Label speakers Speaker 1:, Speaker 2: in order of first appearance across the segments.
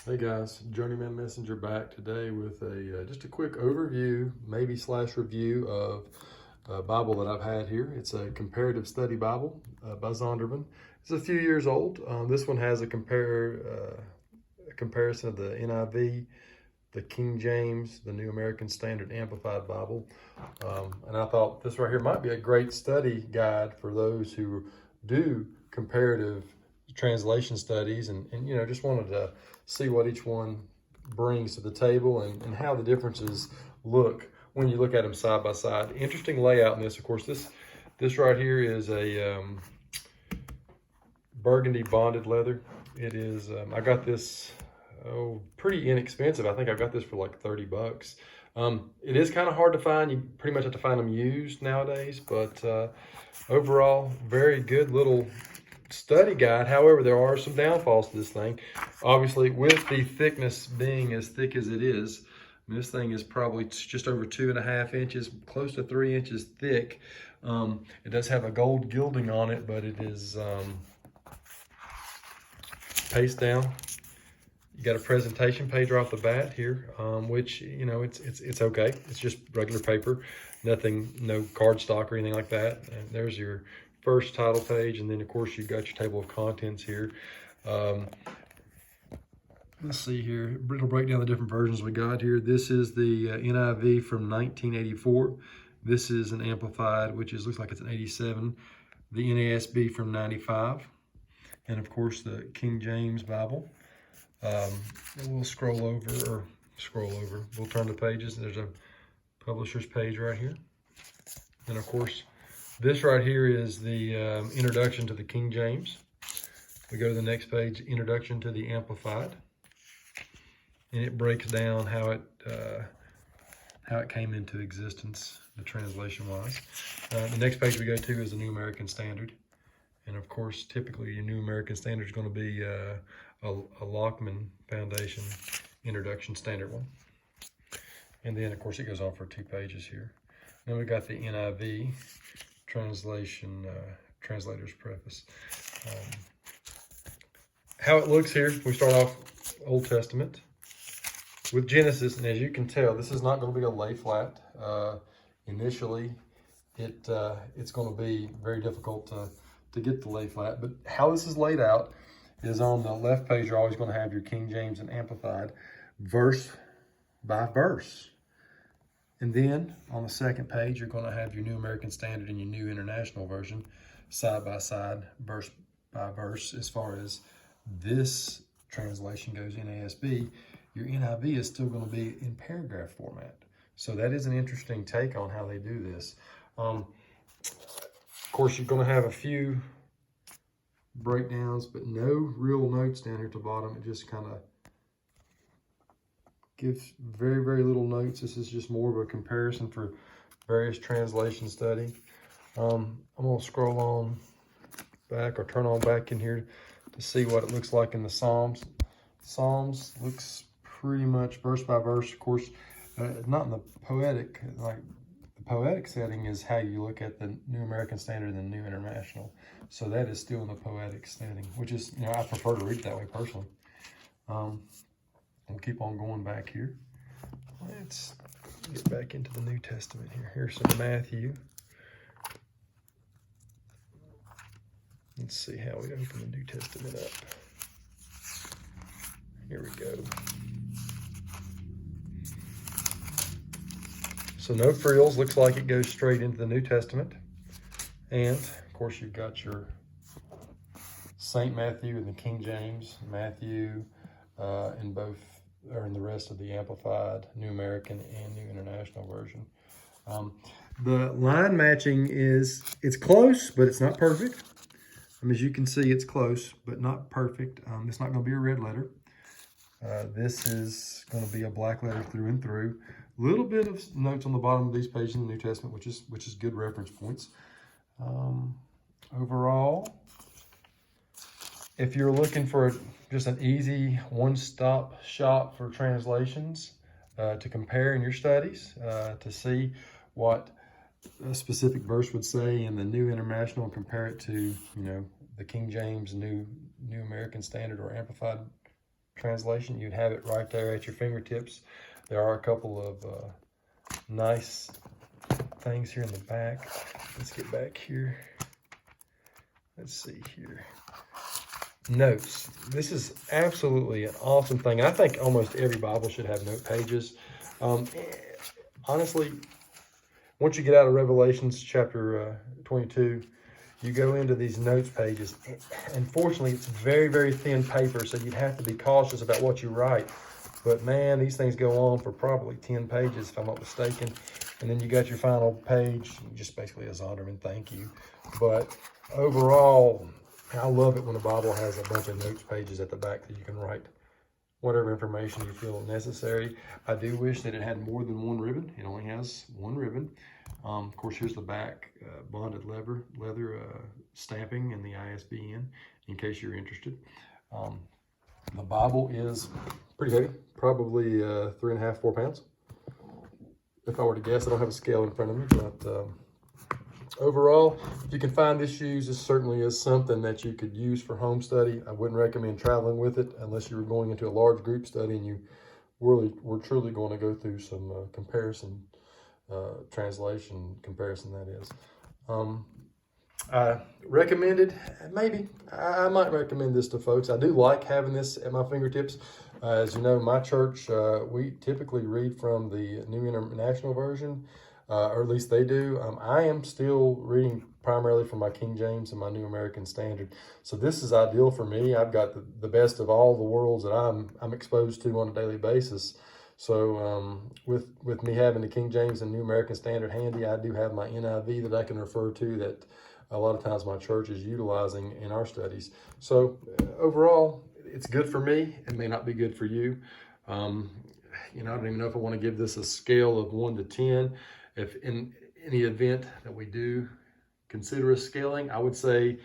Speaker 1: Hey guys, Journeyman Messenger back today with just a quick overview, maybe slash review of a Bible that I've had here. It's a Comparative Study Bible by Zondervan. It's a few years old. This one has a comparison of the NIV, the King James, the New American Standard Amplified Bible. And I thought this right here might be a great study guide for those who do comparative translation studies and just wanted to see what each one brings to the table and how the differences look when you look at them side by side. Interesting layout in this, of course. This right here is a burgundy bonded leather. It is, I got this, pretty inexpensive. I think I got this for like 30 bucks. It is kind of hard to find. You pretty much have to find them used nowadays, but overall, very good little study guide. However, there are some downfalls to this thing. Obviously, with the thickness being as thick as it is, this thing is probably just over 2.5 inches, close to 3 inches thick. It does have a gold gilding on it, but it is paste down. You got a presentation page right off the bat here, which it's okay. It's just regular paper, nothing, no cardstock or anything like that. And there's your first title page, and then of course you've got your table of contents here. Let's see here. It'll break down the different versions we got here. This is the NIV from 1984. This is an amplified, which looks like it's an 87. The NASB from 95, and of course the King James Bible. We'll scroll over. We'll turn the pages. There's a publisher's page right here. And of course, this right here is the introduction to the King James. We go to the next page, introduction to the Amplified. And it breaks down how it came into existence, the translation-wise. The next page we go to is the New American Standard. And of course, typically your New American Standard is going to be a Lockman Foundation Introduction Standard one. And then, of course, it goes on for 2 pages here. Then we got the NIV translation, translator's preface. How it looks here, we start off Old Testament with Genesis, and as you can tell, this is not going to be a lay flat. Initially, it's going to be very difficult to get the lay flat, but how this is laid out is on the left page, you're always going to have your King James and Amplified, verse by verse. And then on the second page, you're going to have your New American Standard and your New International Version side by side, verse by verse. As far as this translation goes, NASB, your NIV is still going to be in paragraph format. So that is an interesting take on how they do this. Of course, you're going to have a few breakdowns, but no real notes down here at the bottom. It just kind of gives very, very little notes. This is just more of a comparison for various translation study. I'm going to scroll on back or turn on back in here to see what it looks like in the Psalms. Psalms looks pretty much verse by verse. Of course, not in the poetic, like the poetic setting is how you look at the New American Standard and the New International. So that is still in the poetic setting, which is, I prefer to read it that way personally. We'll keep on going back here. Let's get back into the New Testament here. Here's some Matthew. Let's see how we open the New Testament up. Here we go. So no frills. Looks like it goes straight into the New Testament. And, of course, you've got your St. Matthew and the King James, Matthew, in both, or in the rest of the Amplified, New American, and New International Version. The line matching it's close, but it's not perfect. As you can see, it's close, but not perfect. It's not going to be a red letter. This is going to be a black letter through and through. A little bit of notes on the bottom of these pages in the New Testament, which is good reference points. Overall, if you're looking for just an easy one-stop shop for translations to compare in your studies, to see what a specific verse would say in the New International and compare it to, the King James, New American Standard or Amplified translation, you'd have it right there at your fingertips. There are a couple of nice things here in the back. Let's get back here. Let's see here. Notes. This is absolutely an awesome thing. I think almost every Bible should have note pages. Honestly, once you get out of Revelations chapter 22, you go into these notes pages. Unfortunately, it's very, very thin paper, so you'd have to be cautious about what you write. But man, these things go on for probably 10 pages, if I'm not mistaken. And then you got your final page, just basically a Zondervan thank you. But overall, I love it when a Bible has a bunch of notes pages at the back that you can write whatever information you feel necessary. I do wish that it had more than one ribbon. It only has one ribbon. Of course, here's the back, bonded leather stamping and the ISBN, in case you're interested. The Bible is pretty heavy, probably 3.5, 4 pounds. If I were to guess, I don't have a scale in front of me, but overall, if you can find this use, this certainly is something that you could use for home study. I wouldn't recommend traveling with it unless you were going into a large group study and you were truly going to go through some translation comparison, that is. I recommended, maybe, I might recommend this to folks. I do like having this at my fingertips. As you know, my church, we typically read from the New International Version, or at least they do. I am still reading primarily from my King James and my New American Standard. So this is ideal for me. I've got the best of all the worlds that I'm exposed to on a daily basis. So with me having the King James and New American Standard handy, I do have my NIV that I can refer to that a lot of times my church is utilizing in our studies. So overall, it's good for me. It may not be good for you. I don't even know if I want to give this a scale of 1 to 10. If in any event that we do consider a scaling, I would say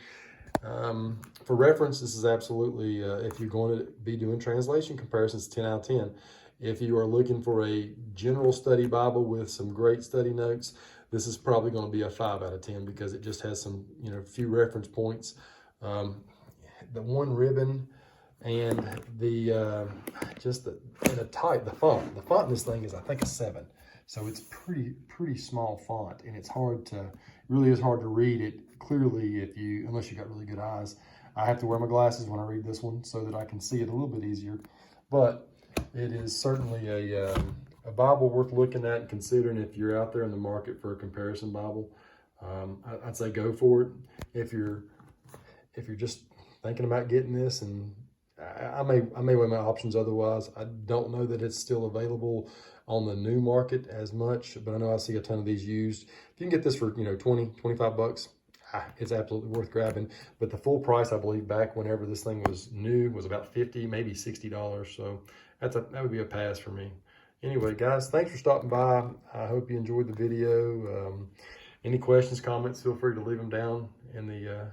Speaker 1: for reference, this is absolutely, if you're going to be doing translation comparisons, 10 out of 10. If you are looking for a general study Bible with some great study notes, this is probably going to be a 5 out of 10 because it just has some, few reference points. The one ribbon and the font. The font in this thing is, I think, a 7. So it's pretty small font, and it's really is hard to read it clearly unless you got really good eyes. I have to wear my glasses when I read this one so that I can see it a little bit easier. But it is certainly a Bible worth looking at and considering if you're out there in the market for a comparison Bible. I'd say go for it. If you're just thinking about getting this, and I may weigh my options otherwise. I don't know that it's still available on the new market as much, but I know I see a ton of these used. If you can get this for 20, 25 bucks, it's absolutely worth grabbing. But the full price, I believe, back whenever this thing was new was about $50, maybe $60. So that would be a pass for me. Anyway, guys, thanks for stopping by. I hope you enjoyed the video. Any questions, comments, feel free to leave them down in the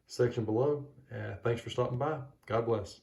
Speaker 1: section below. Thanks for stopping by. God bless.